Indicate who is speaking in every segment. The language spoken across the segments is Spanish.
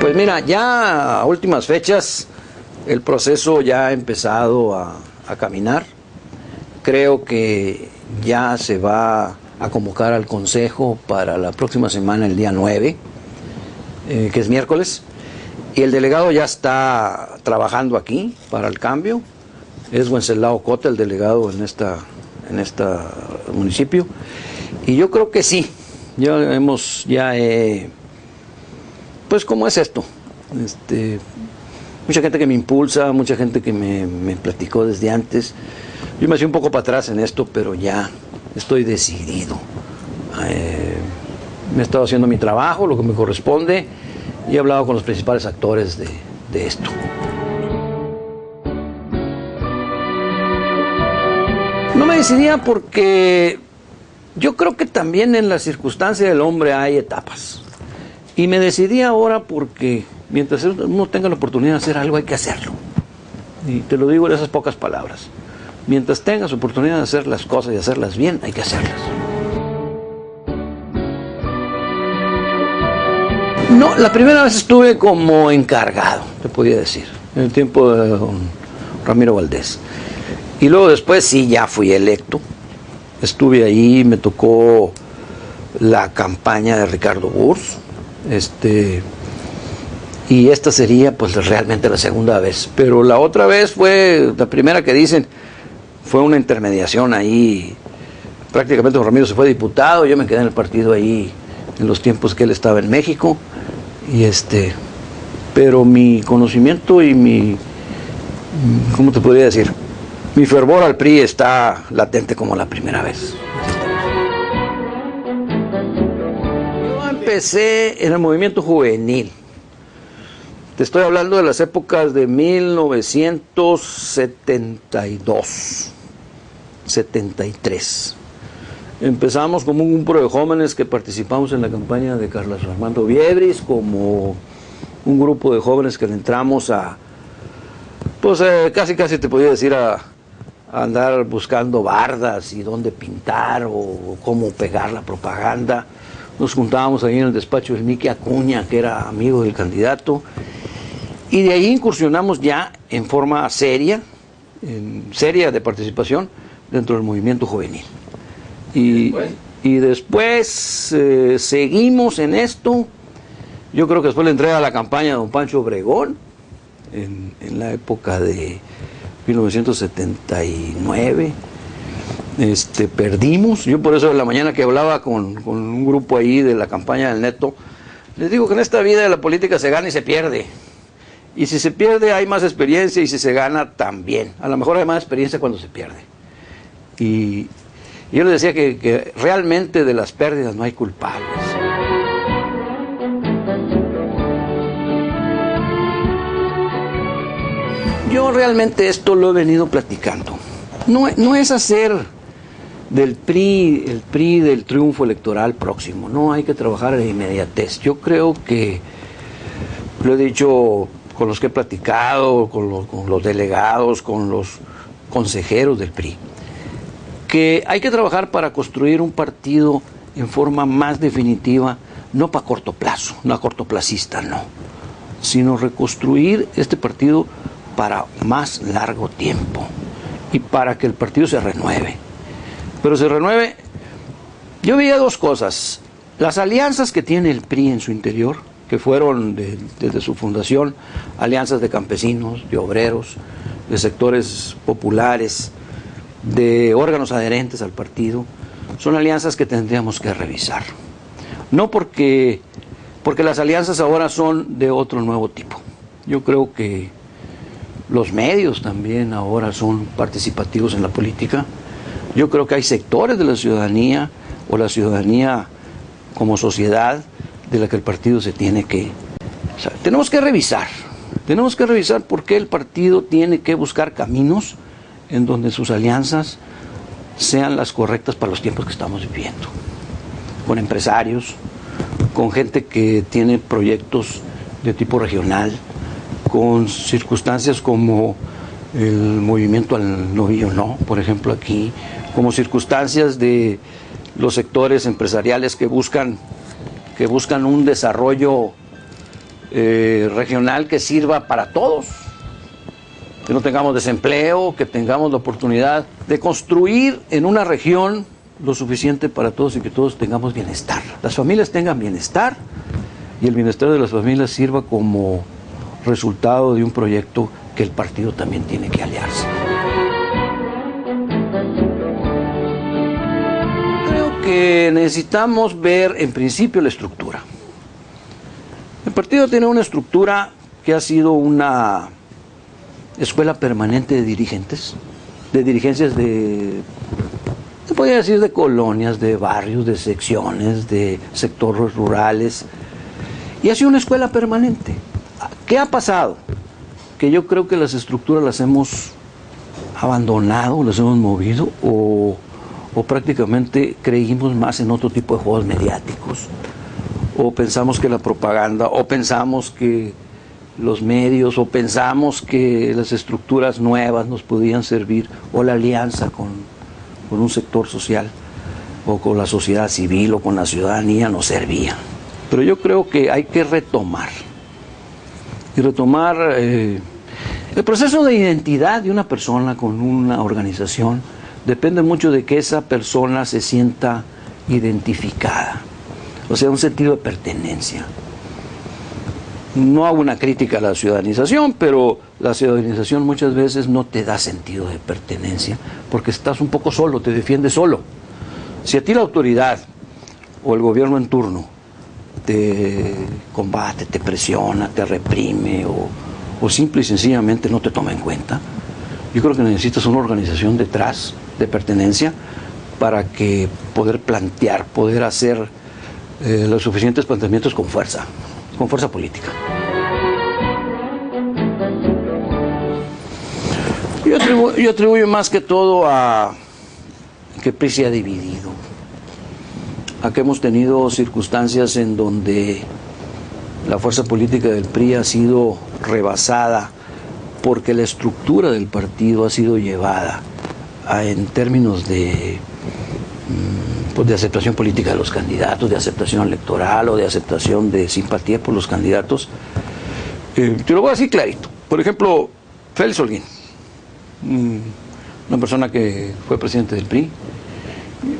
Speaker 1: Pues mira, ya a últimas fechas el proceso ya ha empezado a caminar. Creo que ya se va a convocar al Consejo para la próxima semana, el día 9, que es miércoles, y el delegado ya está trabajando aquí para el cambio. Es Wenceslao Cota el delegado en este municipio, y yo creo que sí, pues ¿cómo es esto? Mucha gente que me impulsa, mucha gente que me platicó desde antes. Yo me hacía un poco para atrás en esto, pero ya estoy decidido. Me he estado haciendo mi trabajo, lo que me corresponde, y he hablado con los principales actores de esto. No me decidía porque yo creo que también en la circunstancia del hombre hay etapas. Y me decidí ahora porque mientras uno tenga la oportunidad de hacer algo, hay que hacerlo. Y te lo digo en esas pocas palabras. Mientras tengas oportunidad de hacer las cosas y hacerlas bien, hay que hacerlas. No, la primera vez estuve como encargado, te podía decir, en el tiempo de don Ramiro Valdés. Y luego después sí, ya fui electo. Estuve ahí, me tocó la campaña de Ricardo Burs. Y esta sería pues realmente la segunda vez. Pero la otra vez fue, la primera que dicen, fue una intermediación ahí. Prácticamente don Ramiro se fue diputado, yo me quedé en el partido ahí en los tiempos que él estaba en México. Pero mi conocimiento y mi, ¿cómo te podría decir? Mi fervor al PRI está latente como la primera vez. Yo empecé en el movimiento juvenil. Te estoy hablando de las épocas de 1972, 73. Empezamos como un grupo de jóvenes que participamos en la campaña de Carlos Armando Viebris, como un grupo de jóvenes que le entramos a, pues casi te podría decir a andar buscando bardas y dónde pintar o cómo pegar la propaganda. Nos juntábamos ahí en el despacho del Miki Acuña, que era amigo del candidato, y de ahí incursionamos ya en forma seria de participación dentro del movimiento juvenil. Y después seguimos en esto. Yo creo que después le entré a la campaña de don Pancho Obregón, en la época de 1979. Perdimos. Yo por eso en la mañana que hablaba con un grupo ahí de la campaña del Neto, les digo que en esta vida de la política se gana y se pierde. Y si se pierde hay más experiencia, y si se gana también. A lo mejor hay más experiencia cuando se pierde. Y yo les decía que realmente de las pérdidas no hay culpables. Yo realmente esto lo he venido platicando. No es hacer del PRI el PRI del triunfo electoral próximo. No hay que trabajar en inmediatez. Yo creo que lo he dicho con los que he platicado, con los delegados, con los consejeros del PRI, que hay que trabajar para construir un partido en forma más definitiva, no para corto plazo, no a cortoplacista, no, sino reconstruir este partido para más largo tiempo y para que el partido se renueve. Pero se renueve, yo veía dos cosas: las alianzas que tiene el PRI en su interior, que fueron desde su fundación alianzas de campesinos, de obreros, de sectores populares, de órganos adherentes al partido. Son alianzas que tendríamos que revisar. No porque las alianzas ahora son de otro nuevo tipo. Yo creo que los medios también ahora son participativos en la política. Yo creo que hay sectores de la ciudadanía, o la ciudadanía como sociedad, de la que el partido se tiene que... O sea, tenemos que revisar por qué el partido tiene que buscar caminos en donde sus alianzas sean las correctas para los tiempos que estamos viviendo. Con empresarios, con gente que tiene proyectos de tipo regional, con circunstancias como el movimiento al novillo no, por ejemplo aquí, como circunstancias de los sectores empresariales que buscan un desarrollo regional que sirva para todos, que no tengamos desempleo, que tengamos la oportunidad de construir en una región lo suficiente para todos y que todos tengamos bienestar. Las familias tengan bienestar y el bienestar de las familias sirva como resultado de un proyecto que el partido también tiene que aliarse. Creo que necesitamos ver en principio la estructura. El partido tiene una estructura que ha sido una escuela permanente de dirigentes, de dirigencias se podría decir de colonias, de barrios, de secciones, de sectores rurales, y ha sido una escuela permanente. ¿Qué ha pasado? Que yo creo que las estructuras las hemos abandonado, las hemos movido, o prácticamente creímos más en otro tipo de juegos mediáticos, o pensamos que la propaganda, o pensamos que los medios, o pensamos que las estructuras nuevas nos podían servir, o la alianza con un sector social, o con la sociedad civil, o con la ciudadanía nos servía. Pero yo creo que hay que retomar, el proceso de identidad de una persona con una organización depende mucho de que esa persona se sienta identificada, o sea, un sentido de pertenencia. No hago una crítica a la ciudadanización, pero la ciudadanización muchas veces no te da sentido de pertenencia, porque estás un poco solo, te defiendes solo. Si a ti la autoridad o el gobierno en turno te combate, te presiona, te reprime, o simple y sencillamente no te toma en cuenta, yo creo que necesitas una organización detrás de pertenencia para que poder plantear, poder hacer los suficientes planteamientos con fuerza política. Yo atribuyo más que todo a que el PRI se ha dividido, a que hemos tenido circunstancias en donde la fuerza política del PRI ha sido rebasada porque la estructura del partido ha sido llevada en términos de aceptación política de los candidatos, de aceptación electoral o de aceptación de simpatía por los candidatos. Te lo voy a decir clarito. Por ejemplo, Félix Holguín, una persona que fue presidente del PRI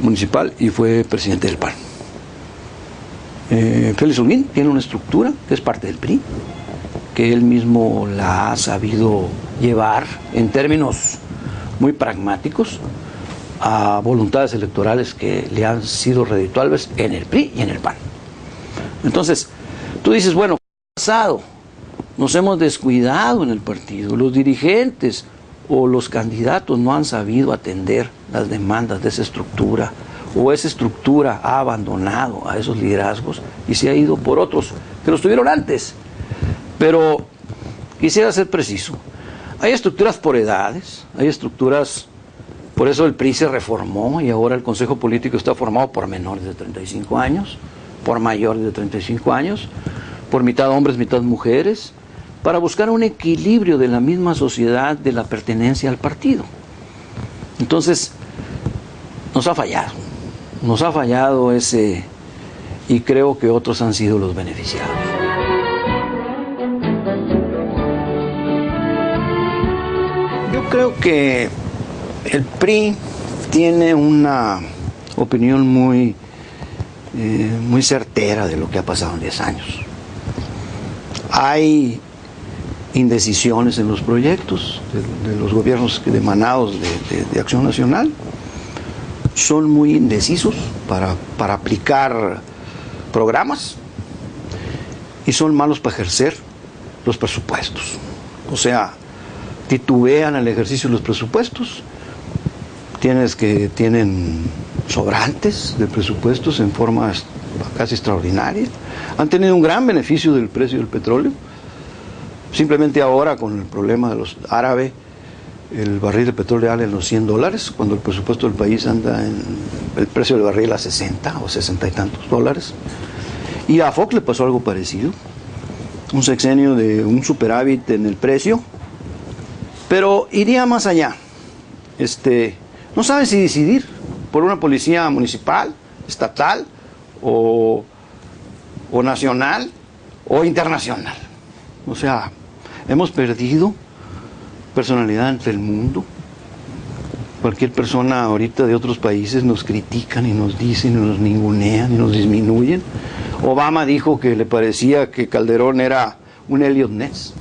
Speaker 1: municipal y fue presidente del PAN. Félix Holguín tiene una estructura que es parte del PRI, que él mismo la ha sabido llevar en términos muy pragmáticos a voluntades electorales que le han sido redituables en el PRI y en el PAN. Entonces, tú dices, bueno, ¿qué ha pasado? Nos hemos descuidado en el partido, los dirigentes o los candidatos no han sabido atender las demandas de esa estructura, o esa estructura ha abandonado a esos liderazgos y se ha ido por otros que los tuvieron antes. Pero quisiera ser preciso, hay estructuras por edades, hay estructuras. Por eso el PRI se reformó y ahora el Consejo Político está formado por menores de 35 años, por mayores de 35 años, por mitad hombres, mitad mujeres, para buscar un equilibrio de la misma sociedad de la pertenencia al partido. Entonces, nos ha fallado ese, y creo que otros han sido los beneficiados. Yo creo que el PRI tiene una opinión muy certera de lo que ha pasado en 10 años. Hay indecisiones en los proyectos de los gobiernos emanados de Acción Nacional. Son muy indecisos para aplicar programas y son malos para ejercer los presupuestos. O sea, titubean el ejercicio de los presupuestos. Tienen sobrantes de presupuestos en forma casi extraordinaria. Han tenido un gran beneficio del precio del petróleo. Simplemente ahora, con el problema de los árabes, el barril de petróleo anda en los $100, cuando el presupuesto del país anda en el precio del barril a 60 o 60 y tantos dólares. Y a Fox le pasó algo parecido. Un sexenio de un superávit en el precio. Pero iría más allá. No saben si decidir por una policía municipal, estatal o nacional, o internacional. O sea, hemos perdido personalidad ante el mundo. Cualquier persona ahorita de otros países nos critican y nos dicen, y nos ningunean y nos disminuyen. Obama dijo que le parecía que Calderón era un Elliot Ness,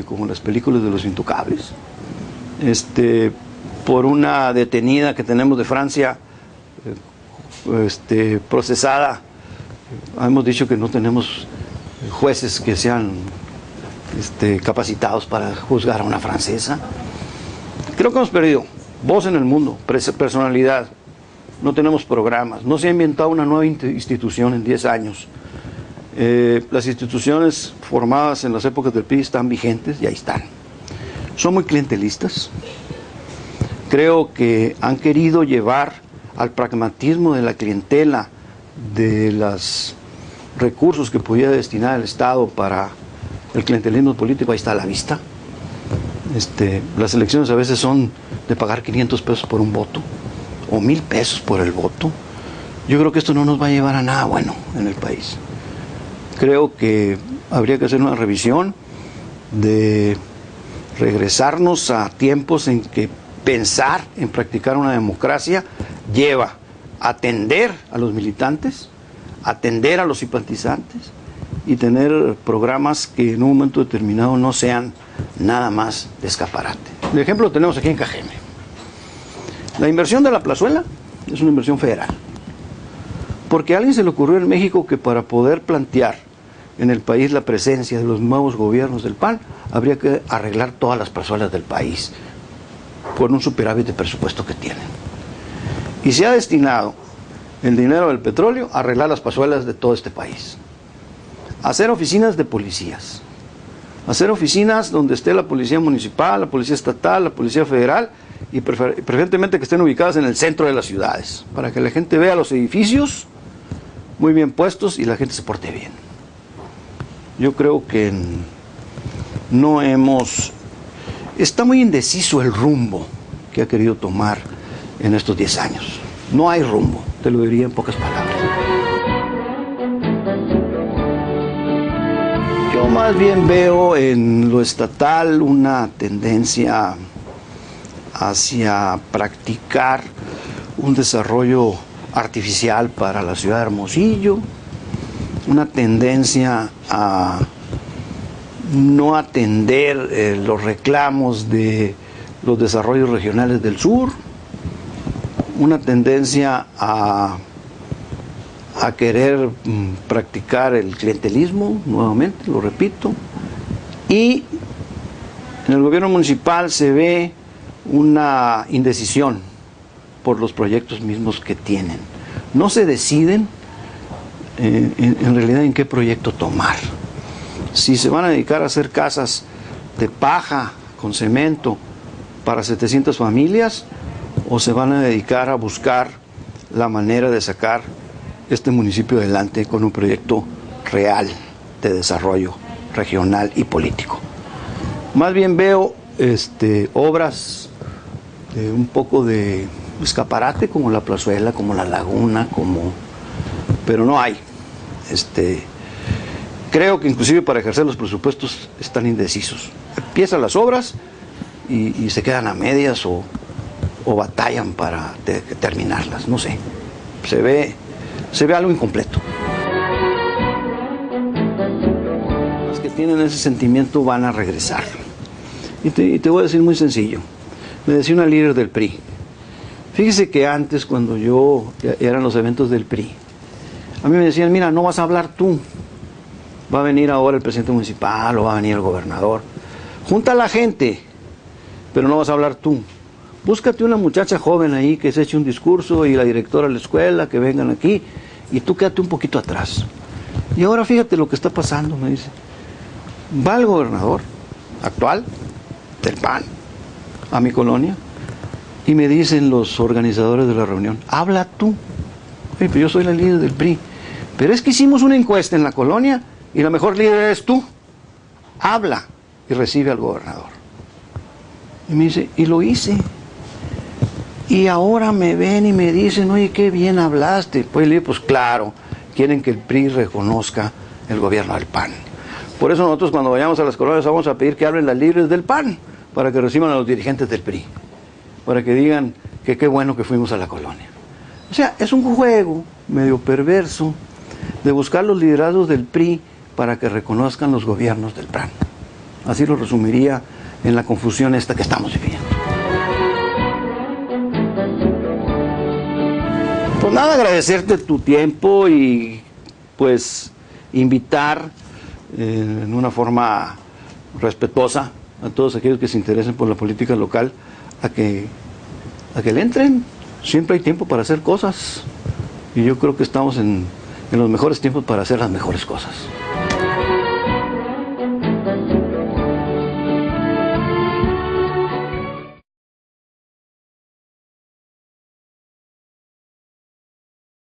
Speaker 1: como en las películas de los Intocables. Por una detenida que tenemos de Francia, procesada, hemos dicho que no tenemos jueces que sean capacitados para juzgar a una francesa. Creo que hemos perdido voz en el mundo, personalidad. No tenemos programas, no se ha inventado una nueva institución en 10 años. Las instituciones formadas en las épocas del PRI están vigentes y ahí están. Son muy clientelistas. Creo que han querido llevar al pragmatismo de la clientela, de los recursos que podía destinar el Estado para el clientelismo político, ahí está a la vista. Las elecciones a veces son de pagar 500 pesos por un voto o 1,000 pesos por el voto. Yo creo que esto no nos va a llevar a nada bueno en el país. Creo que habría que hacer una revisión, de regresarnos a tiempos en que pensar en practicar una democracia lleva a atender a los militantes, atender a los simpatizantes y tener programas que en un momento determinado no sean nada más de escaparate. El ejemplo lo tenemos aquí en Cajeme. La inversión de la plazuela es una inversión federal, porque a alguien se le ocurrió en México que para poder plantear en el país la presencia de los nuevos gobiernos del PAN, habría que arreglar todas las plazuelas del país por un superávit de presupuesto que tienen. Y se ha destinado el dinero del petróleo a arreglar las plazuelas de todo este país. Hacer oficinas de policías. Hacer oficinas donde esté la policía municipal, la policía estatal, la policía federal y preferentemente que estén ubicadas en el centro de las ciudades, para que la gente vea los edificios muy bien puestos y la gente se porte bien. Yo creo que no hemos... Está muy indeciso el rumbo que ha querido tomar en estos 10 años. No hay rumbo, te lo diría en pocas palabras. Yo más bien veo en lo estatal una tendencia hacia practicar un desarrollo artificial para la ciudad de Hermosillo, una tendencia a no atender los reclamos de los desarrollos regionales del sur, una tendencia a querer practicar el clientelismo, nuevamente, lo repito, y en el gobierno municipal se ve una indecisión por los proyectos mismos que tienen. No se deciden en realidad en qué proyecto tomar. Si se van a dedicar a hacer casas de paja con cemento para 700 familias o se van a dedicar a buscar la manera de sacar este municipio adelante con un proyecto real de desarrollo regional y político. Más bien veo obras de un poco de escaparate, como la plazuela, como la laguna, pero no hay. Creo que inclusive para ejercer los presupuestos están indecisos. Empiezan las obras y se quedan a medias o batallan para terminarlas, no sé. Se ve algo incompleto. Los que tienen ese sentimiento van a regresar. Y te voy a decir muy sencillo. Me decía una líder del PRI. Fíjese que antes, cuando eran los eventos del PRI, a mí me decían, mira, no vas a hablar tú. Va a venir ahora el presidente municipal o va a venir el gobernador. Junta a la gente, pero no vas a hablar tú. Búscate una muchacha joven ahí que se eche un discurso y la directora de la escuela, que vengan aquí, y tú quédate un poquito atrás. Y ahora fíjate lo que está pasando, me dice. Va el gobernador actual del PAN a mi colonia y me dicen los organizadores de la reunión, habla tú. Oye, pero yo soy la líder del PRI. Pero es que hicimos una encuesta en la colonia y la mejor líder eres tú. Habla y recibe al gobernador. Y me dice, y lo hice. Y ahora me ven y me dicen, oye, qué bien hablaste. Pues le digo, pues claro, quieren que el PRI reconozca el gobierno del PAN. Por eso nosotros cuando vayamos a las colonias vamos a pedir que hablen las líderes del PAN, para que reciban a los dirigentes del PRI, para que digan que qué bueno que fuimos a la colonia. O sea, es un juego medio perverso de buscar los liderazgos del PRI para que reconozcan los gobiernos del PAN. Así lo resumiría en la confusión esta que estamos viviendo. Pues nada, agradecerte tu tiempo y pues invitar en una forma respetuosa a todos aquellos que se interesen por la política local a que le entren. Siempre hay tiempo para hacer cosas y yo creo que estamos en los mejores tiempos para hacer las mejores cosas.